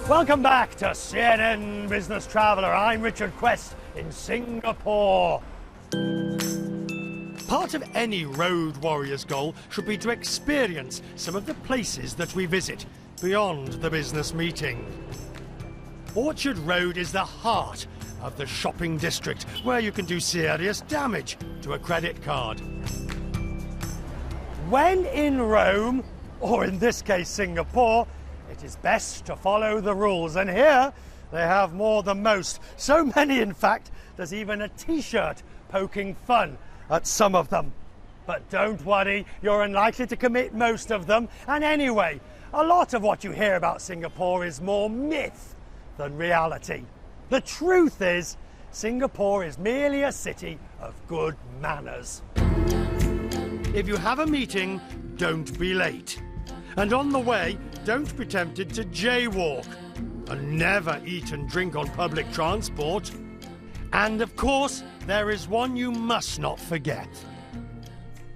Welcome back to CNN Business Traveller. I'm Richard Quest in Singapore. Part of any road warrior's goal should be to experience some of the places that we visit beyond the business meeting. Orchard Road is the heart of the shopping district, where you can do serious damage to a credit card. When in Rome, or in this case Singapore, it is best to follow the rules, and here they have more than most. So many, in fact, there's even a t-shirt poking fun at some of them. But don't worry, you're unlikely to commit most of them. And anyway, a lot of what you hear about Singapore is more myth than reality. The truth is, Singapore is merely a city of good manners. If you have a meeting, don't be late. And on the way, don't be tempted to jaywalk. And never eat and drink on public transport. And of course, there is one you must not forget.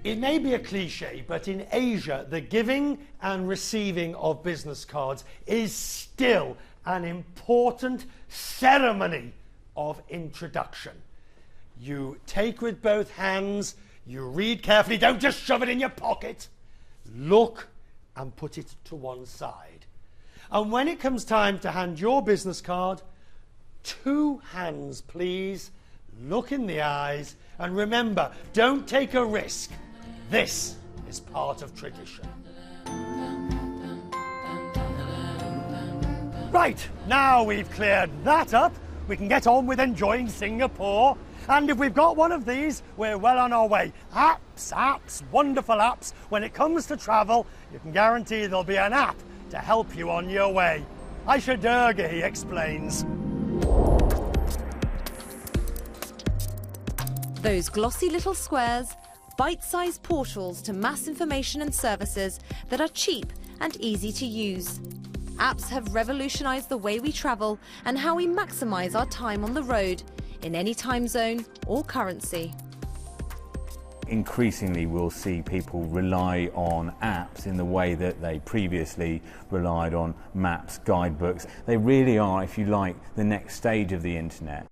It may be a cliche, but in Asia, the giving and receiving of business cards is still an important ceremony of introduction. You take with both hands, you read carefully, don't just shove it in your pocket. Look and put it to one side. And when it comes time to hand your business card, 2 hands, please. Look in the eyes, and remember, don't take a risk. This is part of tradition. Right, now we've cleared that up, we can get on with enjoying Singapore. And if we've got one of these, we're well on our way. Apps, wonderful apps. When it comes to travel, you can guarantee there'll be an app to help you on your way. Aisha Durga, he explains. Those glossy little squares, bite-sized portals to mass information and services that are cheap and easy to use. Apps have revolutionized the way we travel and how we maximize our time on the road, in any time zone or currency. Increasingly, we'll see people rely on apps in the way that they previously relied on maps, guidebooks. They really are, if you like, the next stage of the internet.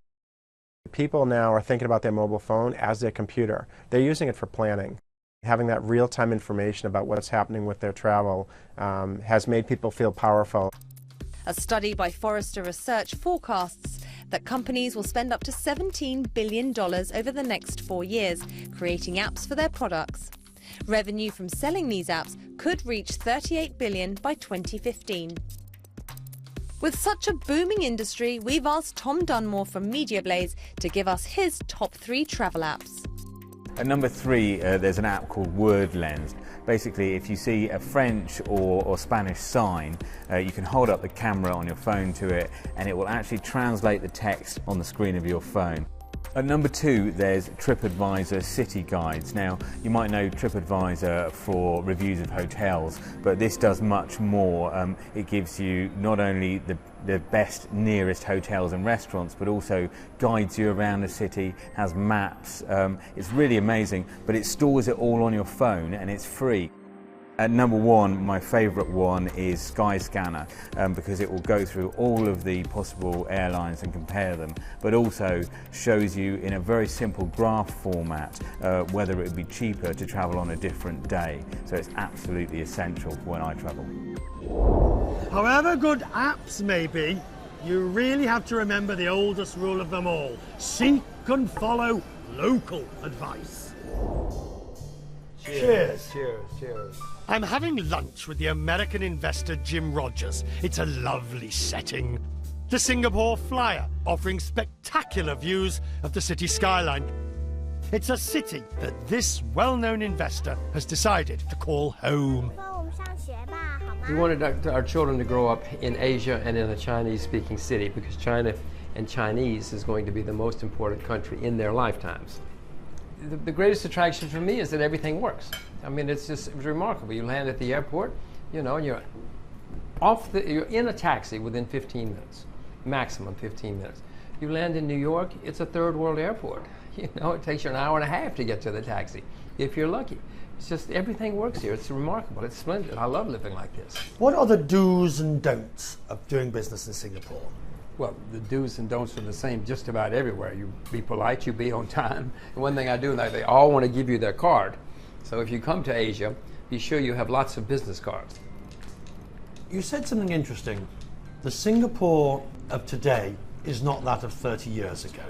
People now are thinking about their mobile phone as their computer. They're using it for planning. Having that real-time information about what's happening with their travel has made people feel powerful. A study by Forrester Research forecasts that companies will spend up to $17 billion over the next 4 years creating apps for their products. Revenue from selling these apps could reach $38 billion by 2015. With such a booming industry, we've asked Tom Dunmore from MediaBlaze to give us his top 3 travel apps. At number 3, there's an app called Word Lens. Basically, if you see a French or Spanish sign, you can hold up the camera on your phone to it and it will actually translate the text on the screen of your phone. At number 2, there's TripAdvisor City Guides. Now, you might know TripAdvisor for reviews of hotels, but this does much more. It gives you not only the best nearest hotels and restaurants, but also guides you around the city, has maps. It's really amazing, but it stores it all on your phone and it's free. At number 1, my favourite one is Skyscanner, because it will go through all of the possible airlines and compare them, but also shows you in a very simple graph format whether it would be cheaper to travel on a different day. So it's absolutely essential when I travel. However good apps may be, you really have to remember the oldest rule of them all. Seek and follow local advice. Cheers. Cheers, cheers. I'm having lunch with the American investor Jim Rogers. It's a lovely setting. The Singapore Flyer, offering spectacular views of the city skyline. It's a city that this well-known investor has decided to call home. We wanted our children to grow up in Asia and in a Chinese-speaking city because China and Chinese is going to be the most important country in their lifetimes. The greatest attraction for me is that everything works. I mean, it was remarkable. You land at the airport, you know, and you're in a taxi within 15 minutes, maximum 15 minutes. You land in New York, it's a third world airport. You know, it takes you an hour and a half to get to the taxi, if you're lucky. It's just everything works here. It's remarkable. It's splendid. I love living like this. What are the do's and don'ts of doing business in Singapore? Well, the do's and don'ts are the same just about everywhere. You be polite, you be on time. And one thing I do, they all want to give you their card. So if you come to Asia, be sure you have lots of business cards. You said something interesting. The Singapore of today is not that of 30 years ago.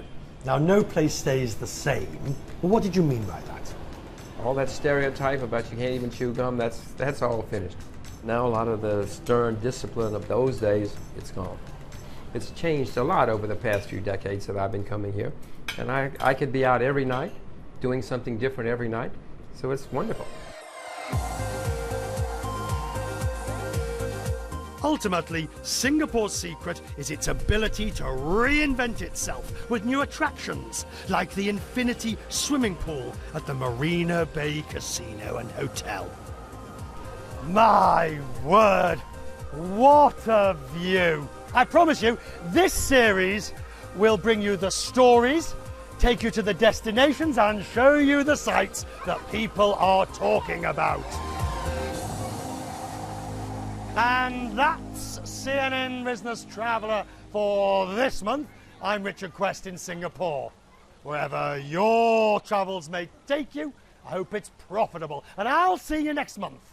Now, no place stays the same. Well, what did you mean by that? All that stereotype about you can't even chew gum, that's all finished. Now a lot of the stern discipline of those days, it's gone. It's changed a lot over the past few decades that I've been coming here. And I could be out every night, doing something different every night. So it's wonderful. Ultimately, Singapore's secret is its ability to reinvent itself with new attractions, like the infinity swimming pool at the Marina Bay Casino and Hotel. My word, what a view! I promise you, this series will bring you the stories, take you to the destinations, and show you the sights that people are talking about. And that's CNN Business Traveller for this month. I'm Richard Quest in Singapore. Wherever your travels may take you, I hope it's profitable. And I'll see you next month.